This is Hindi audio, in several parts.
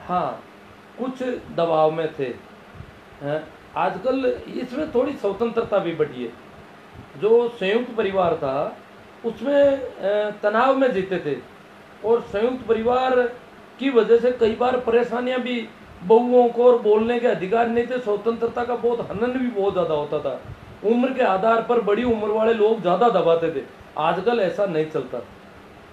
हाँ, कुछ दबाव में थे। आजकल इसमें थोड़ी स्वतंत्रता भी बढ़ी है। जो संयुक्त परिवार था उसमें तनाव में जीते थे, और संयुक्त परिवार की वजह से कई बार परेशानियां भी बहुओं को, और बोलने के अधिकार नहीं थे, स्वतंत्रता का बहुत हनन भी बहुत ज़्यादा होता था। उम्र के आधार पर बड़ी उम्र वाले लोग ज़्यादा दबाते थे। आजकल ऐसा नहीं चलता।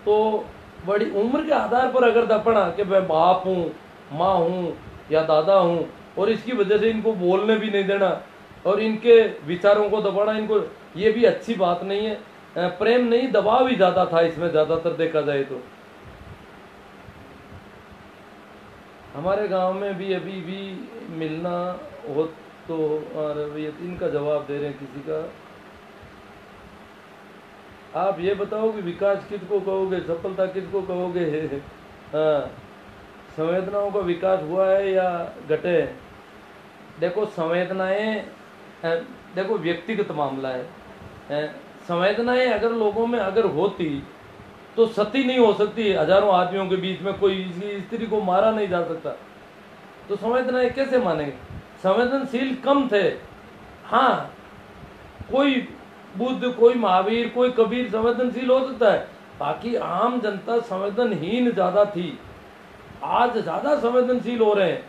तो बड़ी उम्र के आधार पर अगर दपना कि मैं बाप हूँ, माँ हूँ या दादा हूँ, और इसकी वजह से इनको बोलने भी नहीं देना और इनके विचारों को दबाना, इनको, ये भी अच्छी बात नहीं है। प्रेम नहीं, दबाव ही ज़्यादा था इसमें, ज़्यादातर देखा जाए तो। हमारे गांव में भी अभी भी मिलना हो तो, और भैया इनका जवाब दे रहे हैं किसी का। आप ये बताओ कि विकास किसको कहोगे, सफलता किसको कहोगे? हाँ, संवेदनाओं का विकास हुआ है या घटे? देखो संवेदनाएं, देखो व्यक्तिगत मामला है। संवेदनाएं अगर लोगों में अगर होती तो सती नहीं हो सकती। हजारों आदमियों के बीच में कोई स्त्री को मारा नहीं जा सकता, तो संवेदनाएं कैसे मानेंगे? संवेदनशील कम थे। हाँ, कोई बुद्ध, कोई महावीर, कोई कबीर संवेदनशील हो सकता है, बाकी आम जनता संवेदनहीन ज्यादा थी। आज ज्यादा संवेदनशील हो रहे हैं।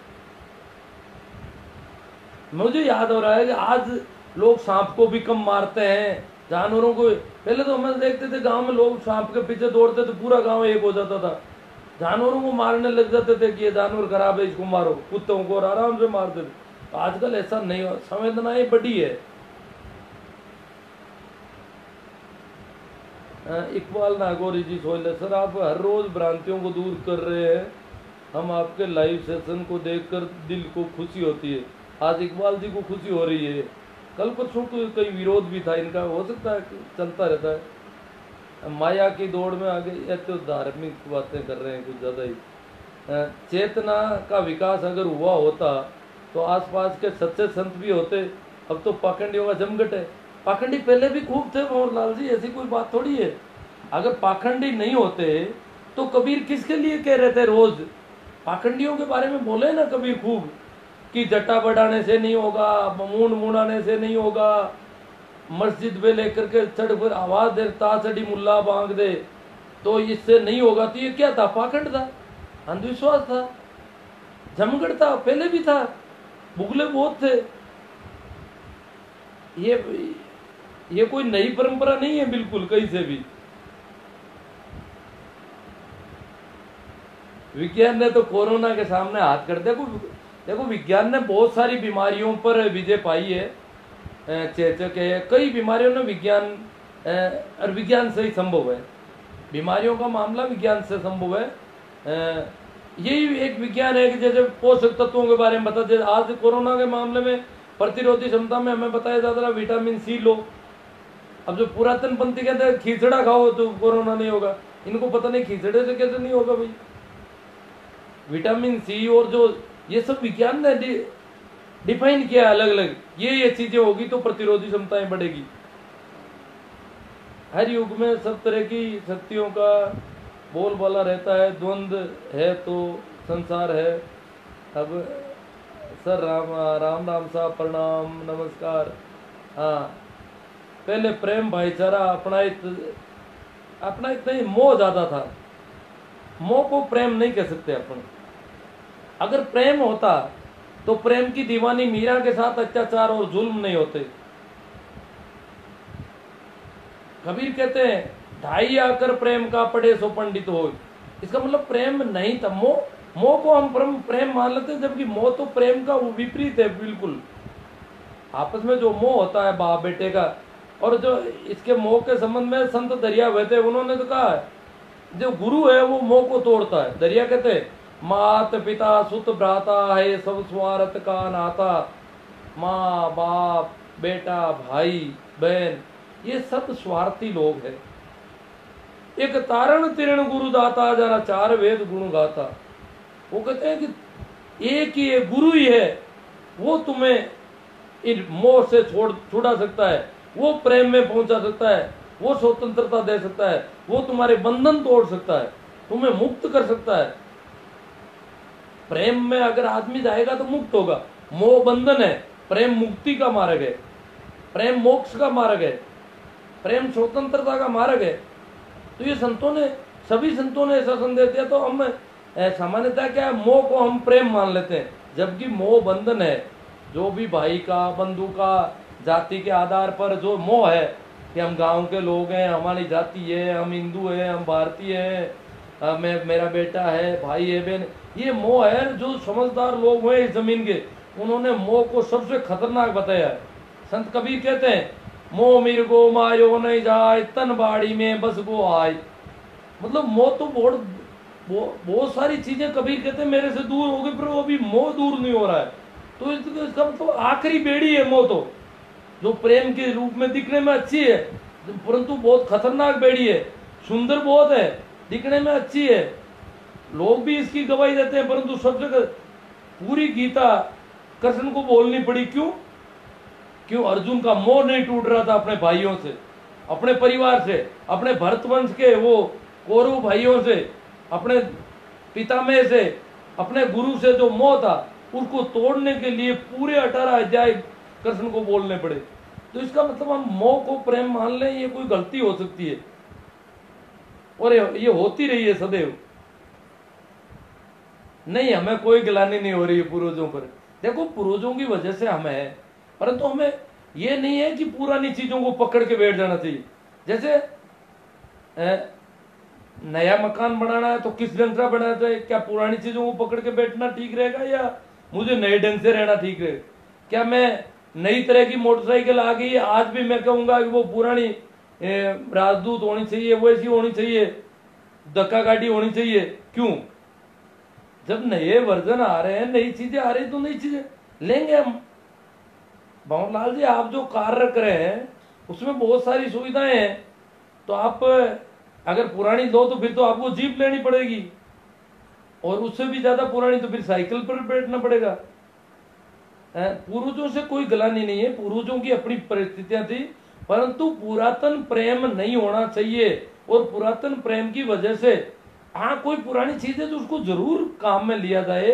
मुझे याद हो रहा है कि आज लोग सांप को भी कम मारते हैं, जानवरों को। पहले तो हम देखते थे गांव में लोग सांप के पीछे दौड़ते थे, पूरा गांव एक हो जाता था। जानवरों को मारने लग जाते थे कि ये जानवर खराब है, इसको मारो, कुत्तों को, और आराम से मारते थे। आजकल ऐसा नहीं हो, संवेदनाएं बढ़ी है। इकबाल नागौरी जी सोले, सर आप हर रोज भ्रांतियों को दूर कर रहे हैं, हम आपके लाइव सेशन को देखकर दिल को खुशी होती है। आज इकबाल जी को खुशी हो रही है, कल परसों को कई विरोध भी था इनका, हो सकता है, चलता रहता है। माया की दौड़ में आगे, या तो धार्मिक बातें कर रहे हैं कुछ ज़्यादा ही। चेतना का विकास अगर हुआ होता तो आसपास के सच्चे संत भी होते। अब तो पाखंडियों का जमघट है। पाखंडी पहले भी खूब थे मोहन लाल जी, ऐसी कोई बात थोड़ी है। अगर पाखंडी नहीं होते तो कबीर किसके लिए कह रहे थे रोज? पाखंडियों के बारे में बोले ना कबीर खूब, कि जटा बढ़ाने से नहीं होगा, मूंड मुड़ाने से नहीं होगा, मस्जिद में लेकर के चढ़ पर आवाज दे, ताचड़ी मुल्ला बांग दे, तो इससे नहीं होगा। तो ये क्या था? पाखंड था, अंधविश्वास था, जमगढ़ था, पहले भी था, बुगले बहुत थे। ये कोई नई परंपरा नहीं है बिल्कुल, कहीं से भी। विज्ञान ने तो कोरोना के सामने हाथ कर, देखो विज्ञान ने बहुत सारी बीमारियों पर विजय पाई है। चेचक है, कई बीमारियों ने विज्ञान, और विज्ञान से ही संभव है। बीमारियों का मामला विज्ञान से संभव है। यही एक विज्ञान है कि जैसे पोषक तत्वों के बारे में बता, जैसे आज कोरोना के मामले में प्रतिरोधी क्षमता में हमें बताया जाता है विटामिन सी लो। अब जो पुरातन पंथी कहते हैं खिचड़ा खाओ तो कोरोना नहीं होगा, इनको पता नहीं खिचड़े से कैसे नहीं होगा भाई। विटामिन सी और जो ये सब विज्ञान ने डिफाइन किया अलग अलग, ये चीजें होगी तो प्रतिरोधी क्षमताएं बढ़ेगी। हर युग में सब तरह की शक्तियों का बोलबाला रहता है, द्वंद्व है तो संसार है। अब सर राम राम राम साहब, प्रणाम, नमस्कार। हाँ, पहले प्रेम भाईचारा अपनाइत नहीं, मोह ज्यादा था। मोह को प्रेम नहीं कह सकते अपन। अगर प्रेम होता तो प्रेम की दीवानी मीरा के साथ अत्याचार और जुल्म नहीं होते। कबीर कहते हैं ढाई आकर प्रेम का पढ़े सो पंडित हो। इसका मतलब प्रेम नहीं था, मोह को हम प्रेम मान लेते हैं, जबकि मोह तो प्रेम का विपरीत है बिल्कुल। आपस में जो मोह होता है बाप बेटे का, और जो इसके मोह के संबंध में संत दरिया हुए थे, उन्होंने तो कहा है जो गुरु है वो मोह को तोड़ता है। दरिया कहते हैं मात पिता सुत भ्राता है सब स्वार्थ का नाता। माँ बाप बेटा भाई बहन ये सब स्वार्थी लोग हैं। एक तारण तिरण गुरु दाता जरा चार वेद गुण गाता। वो कहते हैं कि एक ही है, गुरु ही है, वो तुम्हें इन मोह से छुड़ा सकता है, वो प्रेम में पहुंचा सकता है, वो स्वतंत्रता दे सकता है, वो तुम्हारे बंधन तोड़ सकता है, तुम्हें मुक्त कर सकता है। प्रेम में अगर आदमी जाएगा तो मुक्त होगा। मोह बंधन है, प्रेम मुक्ति का मार्ग है, प्रेम मोक्ष का मार्ग है, प्रेम स्वतंत्रता का मार्ग है। तो ये संतों ने, सभी संतों ने ऐसा संदेश दिया। तो हम सामान्यतः क्या है, मोह को हम प्रेम मान लेते हैं, जबकि मोह बंधन है। जो भी भाई का, बंधु का, जाति के आधार पर जो मोह है कि हम गांव के लोग हैं, हमारी जाति है, हम हिंदू हैं, हम भारतीय हैं, मैं, मेरा बेटा है, भाई है, बहन, ये मोह है। जो समझदार लोग हुए इस जमीन के, उन्होंने मोह को सबसे खतरनाक बताया है। संत कबीर कहते हैं, मोह मीर गो मायो नहीं जाए, तन बाड़ी में बस गो आए। मतलब मोह तो बहुत सारी चीजें कबीर कहते हैं मेरे से दूर हो गई, पर वो अभी मोह दूर नहीं हो रहा है। तो इसका मतलब आखिरी बेड़ी है मोह, तो जो प्रेम के रूप में दिखने में अच्छी है, परंतु बहुत खतरनाक बेड़ी है। सुंदर बहुत है, दिखने में अच्छी है, लोग भी इसकी गवाही देते हैं, परंतु सबसे पूरी गीता कृष्ण को बोलनी पड़ी। क्यों अर्जुन का मोह नहीं टूट रहा था अपने भाइयों से, अपने परिवार से, अपने भरतवंश के वो कौरव भाइयों से, अपने पितामह से, अपने गुरु से जो मोह था, उसको तोड़ने के लिए पूरे 18 अध्याय कृष्ण को बोलने पड़े। तो इसका मतलब हम मोह को प्रेम मान लें, ये कोई गलती हो सकती है, और ये होती रही है सदैव। नहीं, हमें कोई गिलानी नहीं हो रही है पूर्वजों पर। देखो, पूर्वजों की वजह से हमें है, परंतु हमें ये नहीं है कि पुरानी चीजों को पकड़ के बैठ जाना चाहिए। जैसे नया मकान बनाना है तो किस ढंग से बनाना चाहिए? क्या पुरानी चीजों को पकड़ के बैठना ठीक रहेगा, या मुझे नए ढंग से रहना ठीक रहेगा? क्या मैं नई तरह की मोटरसाइकिल आ गई है, आज भी मैं कहूंगा कि वो पुरानी राजदूत होनी चाहिए, वैसी होनी चाहिए, धक्का गाड़ी होनी चाहिए? क्यों? जब नए वर्जन आ रहे हैं, नई चीजें आ रही, तो नई चीजें लेंगे हम। भंवरलाल जी, आप जो कार्य रख रहे हैं उसमें बहुत सारी सुविधाएं हैं, तो आप अगर पुरानी लो तो फिर तो आपको जीप लेनी पड़ेगी, और उससे भी ज्यादा पुरानी तो फिर साइकिल पर बैठना पड़ेगा। पूर्वजों से कोई गलानी नहीं है, पूर्वजों की अपनी परिस्थितियां थी, परंतु पुरातन प्रेम नहीं होना चाहिए। और पुरातन प्रेम की वजह से, हाँ, कोई पुरानी चीज है तो उसको जरूर काम में लिया जाए,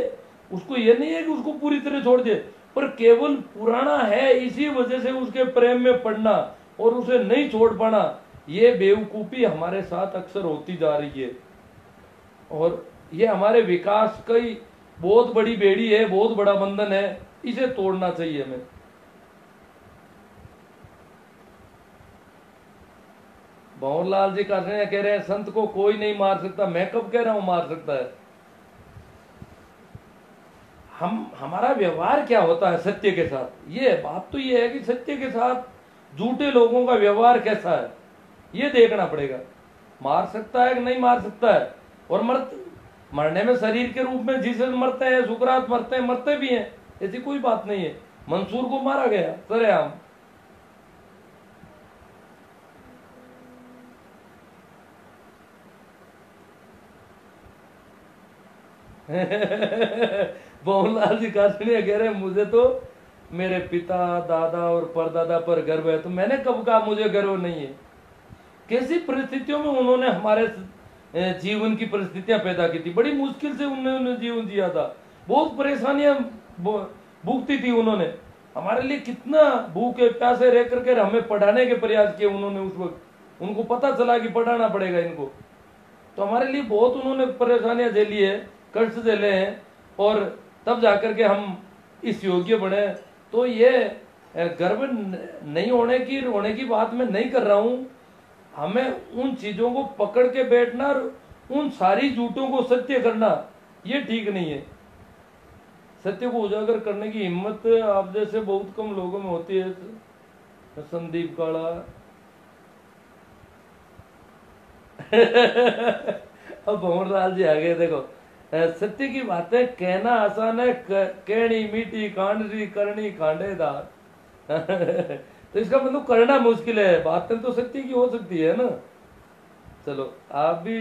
उसको ये नहीं है कि उसको पूरी तरह छोड़ दिए, पर केवल पुराना है इसी वजह से उसके प्रेम में पड़ना और उसे नहीं छोड़ पाना, ये बेवकूफी हमारे साथ अक्सर होती जा रही है। और ये हमारे विकास की बहुत बड़ी बेड़ी है, बहुत बड़ा बंधन है, इसे तोड़ना चाहिए हमें। भंवरलाल जी कह रहे हैं संत को कोई नहीं मार सकता। मैं कब कह रहा हूं मार सकता है? हमारा व्यवहार क्या होता है सत्य के साथ, ये बात तो ये है कि सत्य के साथ झूठे लोगों का व्यवहार कैसा है, ये देखना पड़ेगा। मार सकता है कि नहीं मार सकता है? और मरने में शरीर के रूप में जीसस मरते हैं, सुकरात मरते हैं, मरते भी हैं, ऐसी कोई बात नहीं है। मंसूर को मारा गया सरेआम। भंवरलाल जी कासड़िया कह रहे हैं मुझे तो मेरे पिता, दादा और परदादा पर गर्व है। तो मैंने कब कहा मुझे गर्व नहीं है? कैसी परिस्थितियों में उन्होंने हमारे जीवन की परिस्थितियां पैदा की थी, बड़ी मुश्किल से उन्होंने जीवन जिया था, बहुत परेशानियां भुगती थी उन्होंने। हमारे लिए कितना भूखे प्यासे रह करके हमें पढ़ाने के प्रयास किए उन्होंने। उस वक्त उनको पता चला कि पढ़ाना पड़ेगा इनको, तो हमारे लिए बहुत उन्होंने परेशानियां झेली है, कष्ट झेले हैं, और तब जाकर के हम इस योग्य बने। तो ये गर्व नहीं होने की बात मैं नहीं कर रहा हूं। हमें उन चीजों को पकड़ के बैठना और उन सारी झूठों को सत्य करना, ये ठीक नहीं है। सत्य को उजागर करने की हिम्मत आप जैसे बहुत कम लोगों में होती है। संदीप काला अब भंवरलाल जी आ गए। देखो, सत्य की बातें कहना आसान है, कहनी मीठी, कांडरी करनी खांडेदार। तो इसका मतलब करना मुश्किल है। बातें तो सत्य की हो सकती है ना। चलो, आप भी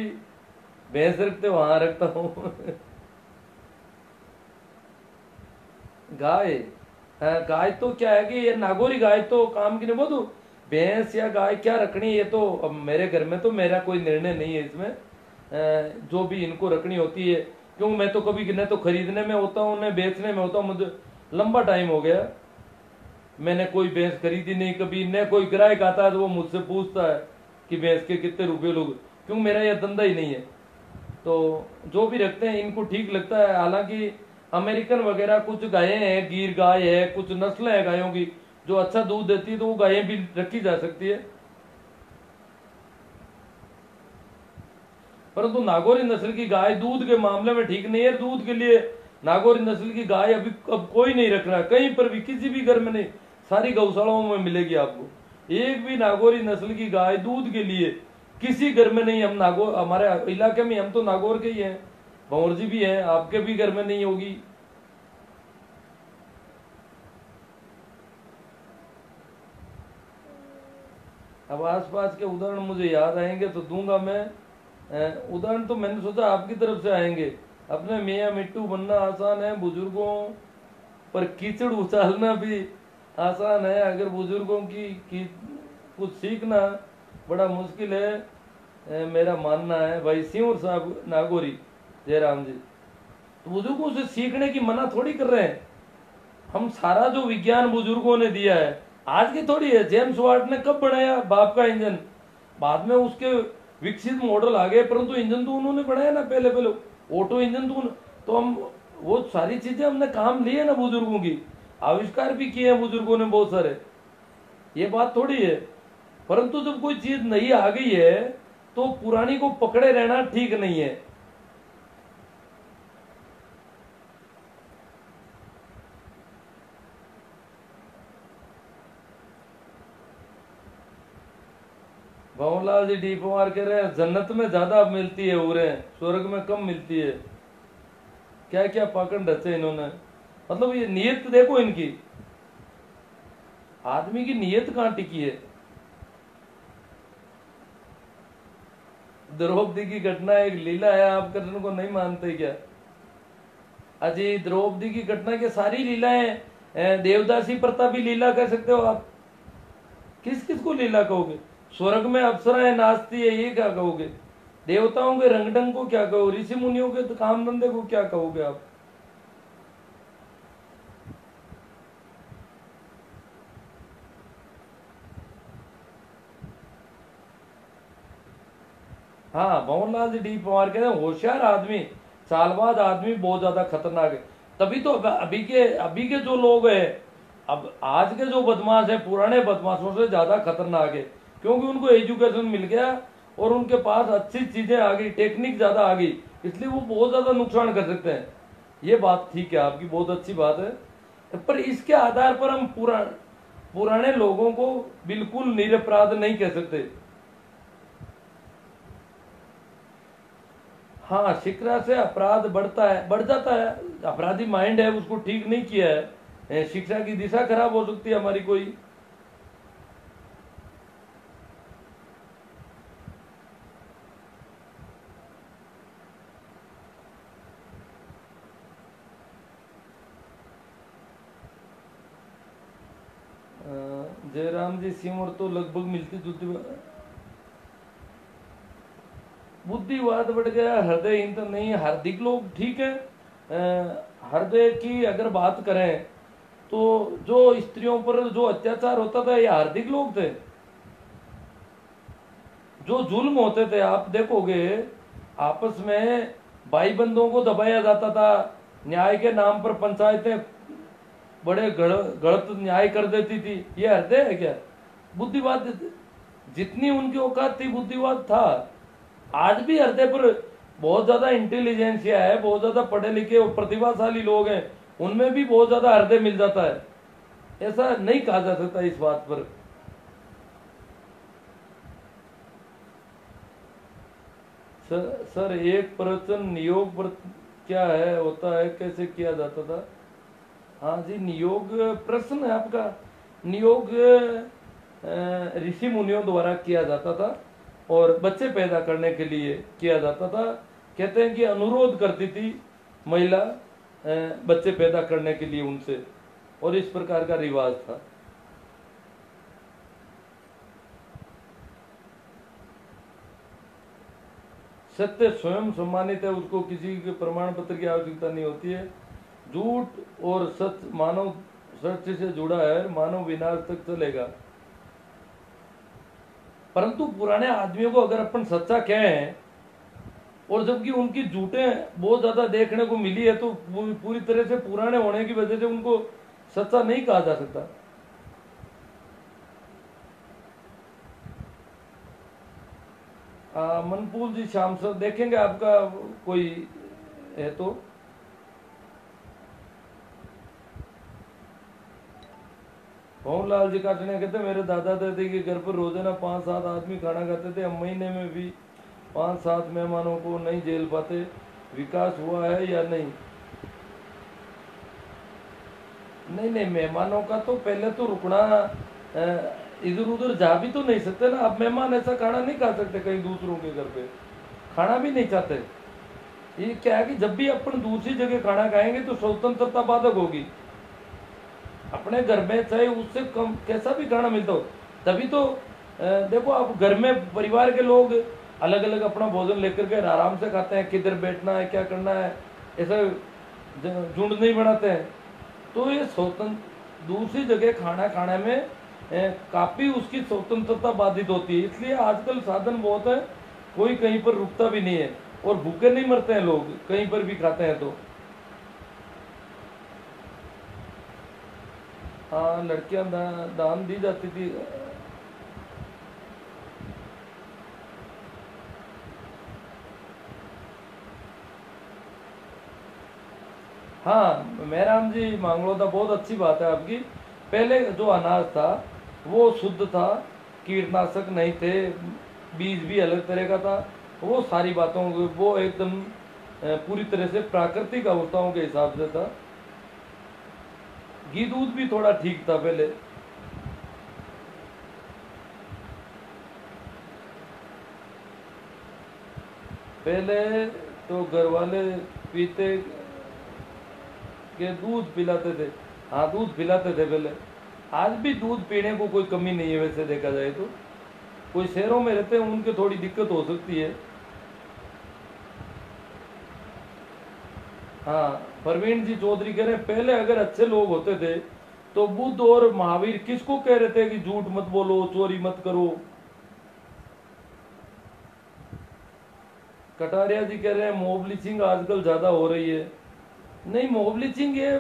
भैंस रखते हो, वहां रखता हूं। गाय तो क्या है कि ये नागौरी गाय तो काम की नहीं। वो तो भैंस या गाय क्या रखनी, ये तो अब मेरे घर में तो मेरा कोई निर्णय नहीं है इसमें। जो भी इनको रखनी होती है क्योंकि मैं तो कभी न तो खरीदने में होता हूँ न बेचने में होता हूँ। मुझे लंबा टाइम हो गया, मैंने कोई भैंस खरीदी नहीं कभी। न कोई ग्राहक आता है तो वो मुझसे पूछता है कि भैंस के कितने रुपये लोगे, क्योंकि मेरा यह धंधा ही नहीं है। तो जो भी रखते हैं इनको ठीक लगता है। हालांकि अमेरिकन वगैरह कुछ गायें हैं, गिर गाय है, कुछ नस्लें हैं गायों की जो अच्छा दूध देती है, तो वो गायें भी रखी जा सकती है। परंतु नागौरी नस्ल की गाय दूध के मामले में ठीक नहीं है। दूध के लिए नागौरी नस्ल की गाय अभी अब कोई नहीं रख रहा, कहीं पर भी, किसी भी घर में नहीं। सारी गौशालाओं में मिलेगी आपको, एक भी नागौरी नस्ल की गाय दूध के लिए किसी घर में नहीं। हम नागौर, हमारे इलाके में, हम तो नागौर के ही हैं, भंवर जी भी हैं, आपके भी घर में नहीं होगी। अब आसपास के उदाहरण मुझे याद आएंगे तो दूंगा मैं। उदाहरण तो मैंने सोचा आपकी तरफ से आएंगे। अपने मियाँ मिट्टू बनना आसान है बुजुर्गों पर कीचड़ उछालना भी आसान है। अगर बुजुर्गों की कुछ सीखना बड़ा मुश्किल है, मेरा मानना है। भाई सिंवर साहब नागौरी जयराम जी, तो बुजुर्गों से सीखने की मना थोड़ी कर रहे हैं हम। सारा जो विज्ञान बुजुर्गों ने दिया है आज की थोड़ी है। जेम्स वाट ने कब बनाया बाप का इंजन, बाद में उसके विकसित मॉडल आ गए, परंतु इंजन तो उन्होंने बनाया ना पहले पहले, ऑटो इंजन तो हम वो सारी चीजें हमने काम लिए ना बुजुर्गों की, आविष्कार भी किए हैं बुजुर्गों ने बहुत सारे। ये बात थोड़ी है। परंतु जब कोई चीज नई आ गई है तो पुरानी को पकड़े रहना ठीक नहीं है। भवनलाल जी डी पवार कह रहे हैं जन्नत में ज्यादा मिलती है उरे, स्वर्ग में कम मिलती है। क्या क्या पाखंड रचे इन्होंने। मतलब ये नीयत देखो इनकी, आदमी की नीयत कहां टिकी है। द्रौपदी की घटना एक लीला है, आप कृष्ण को नहीं मानते क्या? अजी द्रौपदी की घटना के सारी लीलाएं, देवदासी प्रथा भी लीला कह सकते हो आप। किस किस को लीला कहोगे? स्वर्ग में अप्सराएं नाचती है ये क्या कहोगे? देवताओं के रंगढंग को क्या कहो? ऋषि मुनियों के काम धंधे को क्या कहोगे आप? हाँ, भंवरलाल जी डी पवार कहते हैं होशियार आदमी, चालबाज आदमी बहुत ज्यादा खतरनाक है। तभी तो अभी के जो लोग हैं, अब आज के जो बदमाश है पुराने बदमाशों से ज्यादा खतरनाक है, क्योंकि उनको एजुकेशन मिल गया और उनके पास अच्छी चीजें आ गई, टेक्निक ज्यादा आ गई, इसलिए वो बहुत ज्यादा नुकसान कर सकते हैं। ये बात ठीक है आपकी, बहुत अच्छी बात है। पर इसके आधार पर हम पुराने लोगों को बिल्कुल निरपराध नहीं कह सकते। हाँ, शिक्षा से अपराध बढ़ता है, बढ़ जाता है। अपराधी माइंड है, उसको ठीक नहीं किया है, शिक्षा की दिशा खराब हो सकती है हमारी कोई। जयराम जी सिमर तो लगभग मिलती जुलती। बुद्धिवाद बढ़ गया, हृदयहीन तो नहीं। हार्दिक लोग ठीक है। हृदय की अगर बात करें तो जो स्त्रियों पर जो अत्याचार होता था ये हार्दिक लोग थे। जो जुल्म होते थे आप देखोगे, आपस में भाई बंधुओं को दबाया जाता था, न्याय के नाम पर पंचायतें बड़े गलत न्याय कर देती थी। ये हृदय है क्या? बुद्धिवाद, जितनी उनकी औकात थी बुद्धिवाद था। आज भी हृदय पर बहुत ज्यादा इंटेलिजेंसिया है, बहुत ज्यादा पढ़े लिखे और प्रतिभाशाली लोग हैं, उनमें भी बहुत ज्यादा हृदय मिल जाता है। ऐसा नहीं कहा जा सकता इस बात पर। सर एक प्रवचन नियोग पर क्या है, होता है, कैसे किया जाता था? हाँ जी, नियोग प्रश्न है आपका। नियोग ऋषि मुनियों द्वारा किया जाता था और बच्चे पैदा करने के लिए किया जाता था। कहते हैं कि अनुरोध करती थी महिला बच्चे पैदा करने के लिए उनसे, और इस प्रकार का रिवाज था। सत्य स्वयं सम्मानित है, उसको किसी के प्रमाण पत्र की आवश्यकता नहीं होती है। झूठ और सत्य मानव सत्य से जुड़ा है, मानव विनाश तक चलेगा। परंतु पुराने आदमियों को अगर अपन सच्चा कहें, और जबकि उनकी झूठे बहुत ज्यादा देखने को मिली है, तो पूरी तरह से पुराने होने की वजह से उनको सच्चा नहीं कहा जा सकता। मनपूल जी शाम सर देखेंगे, आपका कोई है तो। भवनलाल जी काटने कहते मेरे दादा दादी के घर पर रोजाना 5-7 आदमी खाना खाते थे, हम महीने में भी 5-7 मेहमानों को नहीं झेल पाते, विकास हुआ है या नहीं? नहीं, मेहमानों का तो पहले तो रुकना, इधर उधर जा भी तो नहीं सकते ना। अब मेहमान ऐसा खाना नहीं खा सकते कहीं दूसरों के घर पे, खाना भी नहीं चाहते। ये क्या है कि जब भी अपन दूसरी जगह खाना खाएंगे तो स्वतंत्रता बाधक होगी। अपने घर में चाहे उससे कम कैसा भी खाना मिलता हो, तभी तो देखो आप घर में परिवार के लोग अलग अलग अपना भोजन लेकर के आराम से खाते हैं, किधर बैठना है क्या करना है ऐसा झुंड नहीं बनाते हैं। तो ये स्वतंत्र दूसरी जगह खाना खाने में काफी उसकी स्वतंत्रता बाधित होती है। इसलिए आजकल साधन बहुत है, कोई कहीं पर रुकता भी नहीं है और भूखे नहीं मरते हैं लोग कहीं पर भी खाते हैं तो। हाँ, लड़कियां दान दी जाती थी। हाँ मेहराम जी मांगलोदा, बहुत अच्छी बात है आपकी। पहले जो अनाज था वो शुद्ध था, कीटनाशक नहीं थे, बीज भी अलग तरह का था, वो सारी बातों वो एकदम पूरी तरह से प्राकृतिक अवस्थाओं के हिसाब से था। घी दूध भी थोड़ा ठीक था पहले। पहले तो घर वाले पीते के दूध पिलाते थे। हाँ दूध पिलाते थे पहले, आज भी दूध पीने को कोई कमी नहीं है वैसे देखा जाए तो। कोई शहरों में रहते हैं उनके थोड़ी दिक्कत हो सकती है। हाँ प्रवीण जी चौधरी कह रहे हैं पहले अगर अच्छे लोग होते थे तो बुद्ध और महावीर किसको कह रहे थे कि झूठ मत बोलो, चोरी मत करो। कटारिया जी कह रहे हैं मॉब लिंचिंग आजकल ज्यादा हो रही है। नहीं मॉब लिंचिंग ये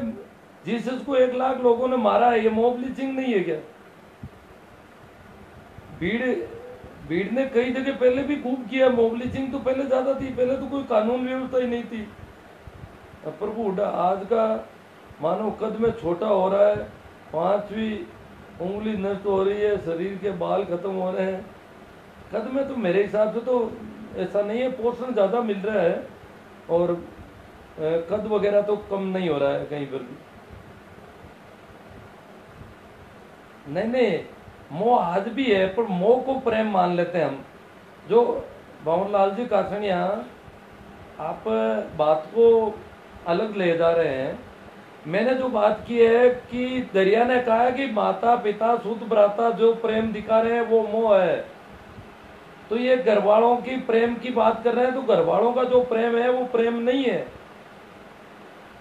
जीसस को 1 लाख लोगों ने मारा है, ये मॉब लिंचिंग नहीं है क्या? भीड़ ने कई जगह पहले भी खूब किया, मॉब लिंचिंग तो पहले ज्यादा थी, पहले तो कोई कानून व्यवस्था ही नहीं थी। प्रभु हुड्डा आज का मानव कद में छोटा हो रहा है, 5वीं उंगली नष्ट हो रही है, शरीर के बाल खत्म हो रहे हैं। कद में तो मेरे हिसाब से तो ऐसा नहीं है, पोषण ज्यादा मिल रहा है और कद वगैरह तो कम नहीं हो रहा है कहीं पर भी। नहीं मोह आज भी है, पर मोह को प्रेम मान लेते हैं हम। जो भवनलाल जी कासनिया आप बात को अलग ले जा रहे हैं। मैंने जो बात की है कि दरिया ने कहा है कि माता पिता शुद्ध भ्राता जो प्रेम दिखा रहे हैं वो मोह है। तो ये घर वालों की प्रेम की बात कर रहे हैं, तो घर वालों का जो प्रेम है वो प्रेम नहीं है।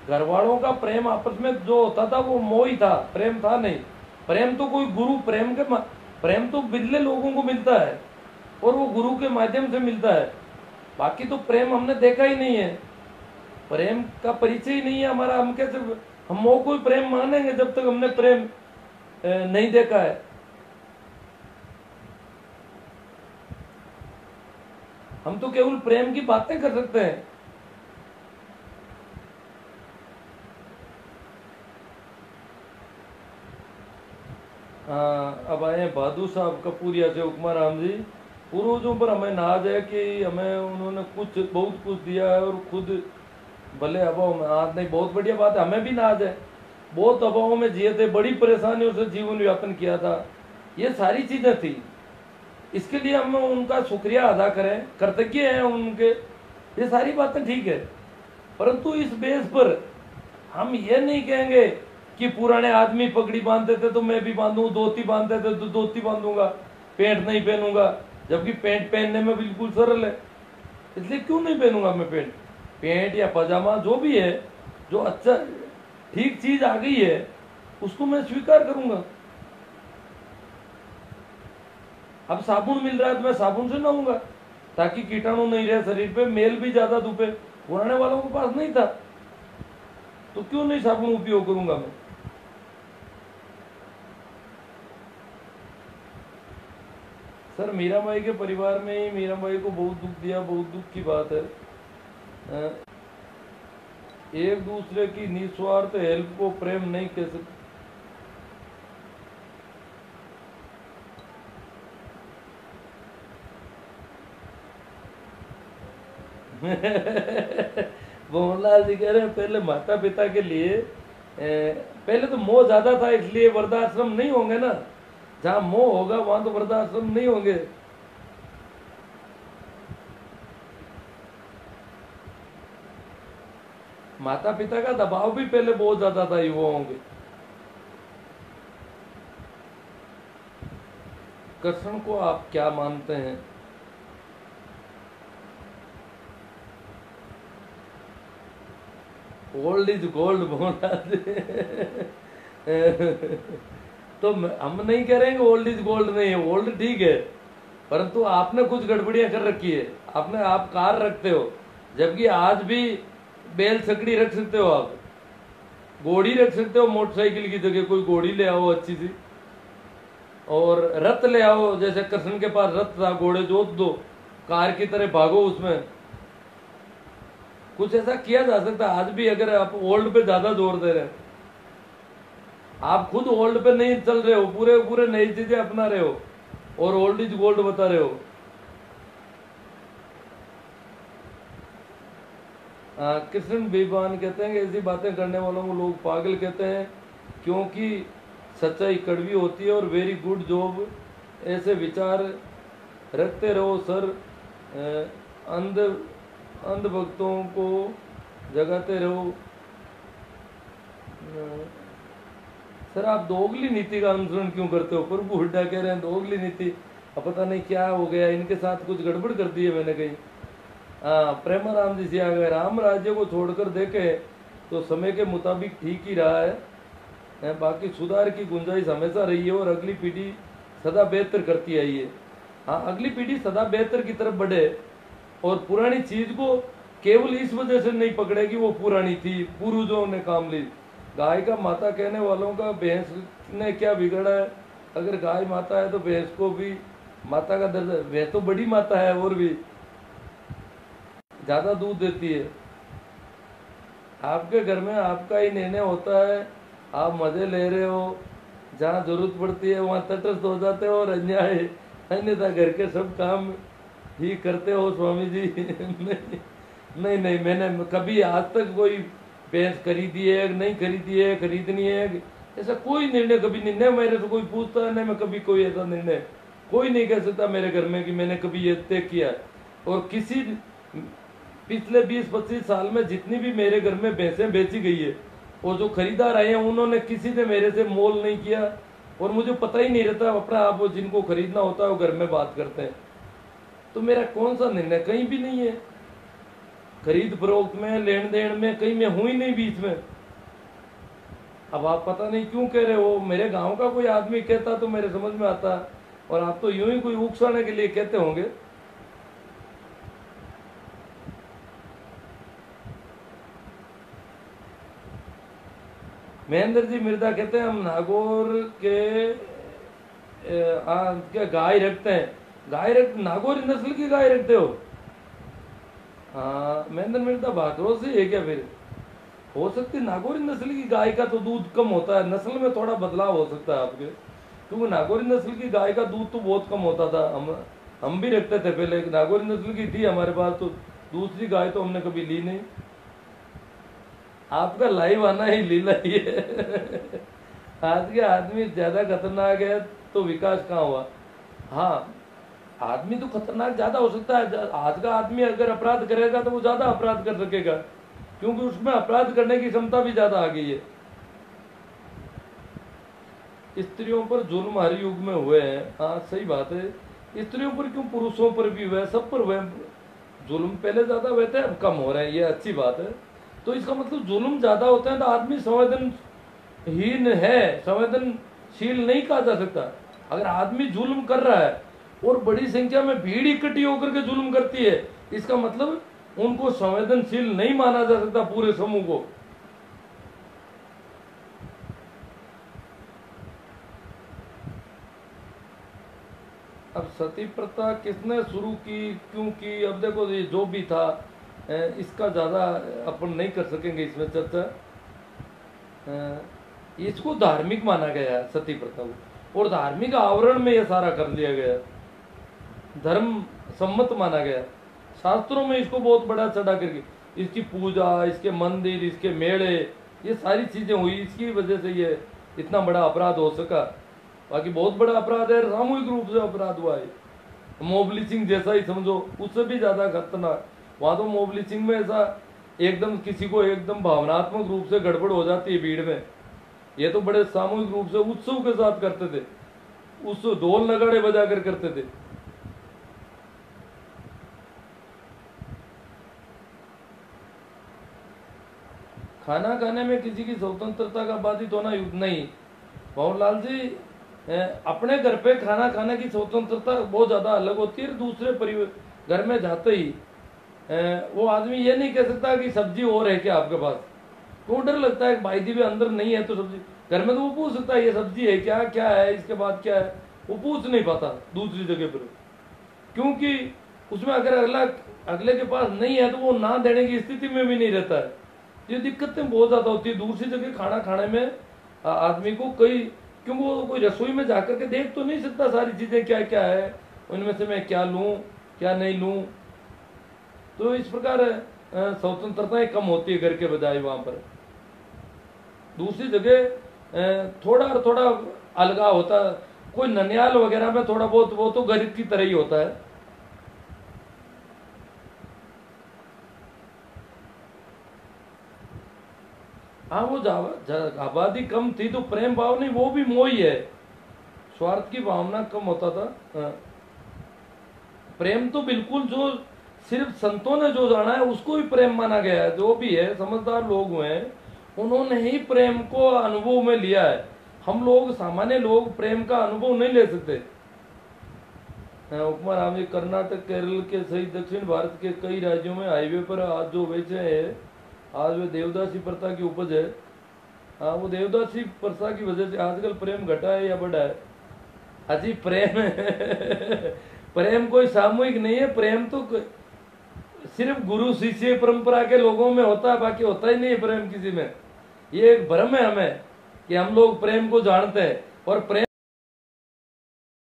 घर वालों का प्रेम आपस में जो होता था वो मोह ही था, प्रेम था नहीं। प्रेम तो कोई गुरु प्रेम तो बिरले लोगों को मिलता है और वो गुरु के माध्यम से मिलता है। बाकी तो प्रेम हमने देखा ही नहीं है, प्रेम का परिचय ही नहीं है हमारा। हम कैसे हम मोह को प्रेम मानेंगे जब तक हमने प्रेम नहीं देखा है। हम तो केवल प्रेम की बातें कर सकते हैं। अब आए बहादुर साहब कपूरिया से। उपमा राम जी, पूर्वजों पर हमें नाज है कि हमें उन्होंने बहुत कुछ दिया है और खुद भले अभाव में। आज नहीं, बहुत बढ़िया बात है, हमें भी नाज है। बहुत अभावों में जिए थे, बड़ी परेशानियों से जीवन यापन किया था, ये सारी चीजें थी। इसके लिए हम उनका शुक्रिया अदा करें, कृतज्ञ हैं उनके, ये सारी बातें ठीक है। परंतु इस बेस पर हम ये नहीं कहेंगे कि पुराने आदमी पगड़ी बांधते थे तो मैं भी बांधूं, धोती बांधते थे तो धोती बांधूंगा, पैंट नहीं पहनूंगा, जबकि पैंट पहनने में बिल्कुल सरल है। इसलिए क्यों नहीं पहनूंगा मैं पैंट? पैंट या पजामा जो भी है, जो अच्छा ठीक चीज आ गई है उसको मैं स्वीकार करूंगा। अब साबुन मिल रहा है तो मैं साबुन से नहाऊंगा ताकि कीटाणु नहीं रहे शरीर पे, मेल भी ज्यादा धुपे। पुराने वालों के पास नहीं था तो क्यों नहीं साबुन उपयोग करूंगा मैं? सर मीराबाई के परिवार में ही मीराबाई को बहुत दुख दिया, बहुत दुख की बात है। एक दूसरे की निस्वार्थ हेल्प को प्रेम नहीं कह सकते। मोहनलाल जी कह रहे हैं पहले माता पिता के लिए पहले तो मोह ज्यादा था इसलिए वृद्धाश्रम नहीं होंगे ना। जहां मोह होगा वहां तो वृद्धाश्रम नहीं होंगे। माता पिता का दबाव भी पहले बहुत ज्यादा था युवाओं के। कृष्ण को आप क्या मानते हैं? ओल्ड इज गोल्ड बोला। तो हम नहीं कह रहे हैं कि ओल्ड इज गोल्ड नहीं है, ओल्ड ठीक है, परंतु आपने कुछ गड़बड़ियां कर रखी है। आप कार रखते हो जबकि आज भी बैल छकड़ी रख सकते हो, आप घोड़ी रख सकते हो मोटरसाइकिल की जगह, कोई घोड़ी ले आओ अच्छी सी, और रथ ले आओ, जैसे कृष्ण के पास रथ था, घोड़े जोत दो, कार की तरह भागो उसमें। कुछ ऐसा किया जा सकता है आज भी, अगर आप ओल्ड पे ज्यादा जोर दे रहे हैं। आप खुद ओल्ड पे नहीं चल रहे हो, पूरे पूरे नई चीजें अपना रहे हो और ओल्ड इज गोल्ड बता रहे हो। कृष्ण बेईमान कहते हैं कि ऐसी बातें करने वालों को लोग पागल कहते हैं क्योंकि सच्चाई कड़वी होती है। और वेरी गुड जॉब, ऐसे विचार रखते रहो सर। अंधभक्तों को जगाते रहो। सर आप दोगली नीति का अनुसरण क्यों करते हो? प्रभु हुड्डा कह रहे हैं दोगली नीति। अब पता नहीं क्या हो गया, इनके साथ कुछ गड़बड़ कर दी है मैंने कहीं। प्रेमाराम जी से आ गए। राम राज्य को छोड़कर देखे तो समय के मुताबिक ठीक ही रहा है, बाकी सुधार की गुंजाइश हमेशा रही है और अगली पीढ़ी सदा बेहतर करती आई है। हाँ, अगली पीढ़ी सदा बेहतर की तरफ बढ़े और पुरानी चीज को केवल इस वजह से नहीं पकड़े कि वो पुरानी थी, पूर्वजों ने काम ली। गाय का माता कहने वालों का भैंस ने क्या बिगड़ा है? अगर गाय माता है तो भैंस को भी माता का दर्जा, भैंस तो बड़ी माता है और भी ज्यादा दूध देती है। आपके घर में आपका ही निर्णय होता है, आप मजे ले रहे हो, जहाँ जरूरत पड़ती है वहाँ तटस्थ हो जाते हो और अन्यथा घर के सब काम ही करते हो स्वामी जी। नहीं नहीं, मैंने कभी आज तक कोई भैंस खरीदी है नहीं खरीदी है, खरीदनी है, ऐसा कोई निर्णय कभी नहीं। न मेरे से कोई पूछता है, न मैं कभी कोई ऐसा निर्णय, कोई नहीं कह सकता मेरे घर में कि मैंने कभी ये तय किया। और किसी पिछले 20-25 साल में जितनी भी मेरे घर में भैंसें बेची गई है और जो खरीदार आए हैं उन्होंने किसी ने मेरे से मोल नहीं किया और मुझे पता ही नहीं रहता। अपना आप वो जिनको खरीदना होता है वो घर में बात करते हैं। तो मेरा कौन सा निर्णय कहीं भी नहीं है, खरीद फरोख्त में, लेन देन में कहीं मैं हूं ही नहीं बीच में। अब आप पता नहीं क्यों कह रहे हो, मेरे गांव का कोई आदमी कहता तो मेरे समझ में आता, और आप तो यूं ही कोई उकसाने के लिए कहते होंगे। महेंद्र जी मिर्जा कहते हैं हम नागौर के गाय रखते हैं। नागौरी नस्ल की गाय रखते हो? हाँ, महेंद्र मिर्जा भागरो से है क्या? फिर हो सकती नागौरी नस्ल की गाय का तो दूध कम होता है, नस्ल में थोड़ा बदलाव हो सकता है आपके, क्योंकि नागौरी नस्ल की गाय का दूध तो बहुत कम होता था। हम भी रखते थे पहले, नागौरी नस्ल की थी हमारे पास, तो दूसरी गाय तो हमने कभी ली नहीं। आपका लाइव आना ही लीला ही है। आज के आदमी ज्यादा खतरनाक है तो विकास कहाँ हुआ? हाँ, आदमी तो खतरनाक ज्यादा हो सकता है। आज का आदमी अगर अपराध करेगा तो वो ज्यादा अपराध कर सकेगा, क्योंकि उसमें अपराध करने की क्षमता भी ज्यादा आ गई है। स्त्रियों पर जुल्म हर युग में हुए हैं। हाँ सही बात है, स्त्रियों पर क्यों, पुरुषों पर भी हुए, सब पर हुए। जुल्म पहले ज्यादा हुए थे, अब कम हो रहे हैं, ये अच्छी बात है। तो इसका मतलब जुल्म ज्यादा होते हैं तो आदमी संवेदनहीन है, संवेदनशील नहीं कहा जा सकता। अगर आदमी जुल्म कर रहा है और बड़ी संख्या में भीड़ इकट्ठी होकर के जुल्म करती है, इसका मतलब उनको संवेदनशील नहीं माना जा सकता पूरे समूह को। अब सती प्रथा किसने शुरू की, क्यों की, अब देखो ये जो भी था इसका ज़्यादा अपन नहीं कर सकेंगे इसमें चर्चा। इसको धार्मिक माना गया है सती प्रथा को, और धार्मिक आवरण में ये सारा कर लिया गया, धर्म सम्मत माना गया। शास्त्रों में इसको बहुत बड़ा चढ़ा करके इसकी पूजा, इसके मंदिर, इसके मेले, ये सारी चीज़ें हुई, इसकी वजह से ये इतना बड़ा अपराध हो सका। बाकी बहुत बड़ा अपराध है, सामूहिक रूप से अपराध हुआ है, मॉब लिंचिंग जैसा ही समझो, उससे भी ज़्यादा खतरनाक। वहाँ तो मॉब लिंचिंग में ऐसा एकदम किसी को एकदम भावनात्मक रूप से गड़बड़ हो जाती है भीड़ में, ये तो बड़े सामूहिक रूप से उत्सव के साथ करते थे, उस ढोल नगाड़े बजा कर करते थे। खाना खाने में किसी की स्वतंत्रता का बाधित होना युद्ध नहीं। भवरलाल जी, अपने घर पे खाना खाने की स्वतंत्रता बहुत ज़्यादा अलग होती है, दूसरे परिवार घर में जाते ही वो आदमी ये नहीं कह सकता कि सब्जी और है क्या आपके पास, तो डर लगता है भाई जी भी अंदर नहीं है तो सब्जी घर में, तो वो पूछ सकता है ये सब्जी है क्या, क्या है, इसके बाद क्या है, वो पूछ नहीं पाता दूसरी जगह पर, क्योंकि उसमें अगर अगले के पास नहीं है तो वो ना देने की स्थिति में भी नहीं रहता है। ये दिक्कतें बहुत ज़्यादा होती है दूसरी जगह खाना खाने में आदमी को, क्योंकि वो कोई रसोई में जाकर के देख तो नहीं सकता सारी चीज़ें क्या क्या है, उनमें से मैं क्या लूँ क्या नहीं लूँ। तो इस प्रकार स्वतंत्रताएं कम होती है घर के बजाय वहाँ पर। दूसरी जगह थोड़ा अलगाव होता है, कोई ननियाल वगैरह में थोड़ा बहुत वो तो घर की तरह ही होता है। हाँ, वो आबादी कम थी तो प्रेम भाव नहीं, वो भी मोह ही है, स्वार्थ की भावना कम होता था। हाँ। प्रेम तो बिल्कुल जो सिर्फ संतों ने जो जाना है उसको ही प्रेम माना गया है, जो भी है समझदार लोग हुए हैं उन्होंने ही प्रेम को अनुभव में लिया है। हम लोग सामान्य लोग प्रेम का अनुभव नहीं ले सकते। उपमा राम जी, कर्नाटक केरल के सहित दक्षिण भारत के कई राज्यों में हाईवे पर आज जो बेचे हैं, आज वे देवदासी प्रथा की उपज है। हाँ, वो देवदासी प्रथा की वजह से आजकल प्रेम घटा है या बढ़ा है? अजी प्रेम प्रेम कोई सामूहिक नहीं है, प्रेम तो सिर्फ गुरु शिष्य परंपरा के लोगों में होता है, बाकी होता ही नहीं है प्रेम किसी में। ये एक भ्रम है हमें कि हम लोग प्रेम को जानते हैं, और प्रेम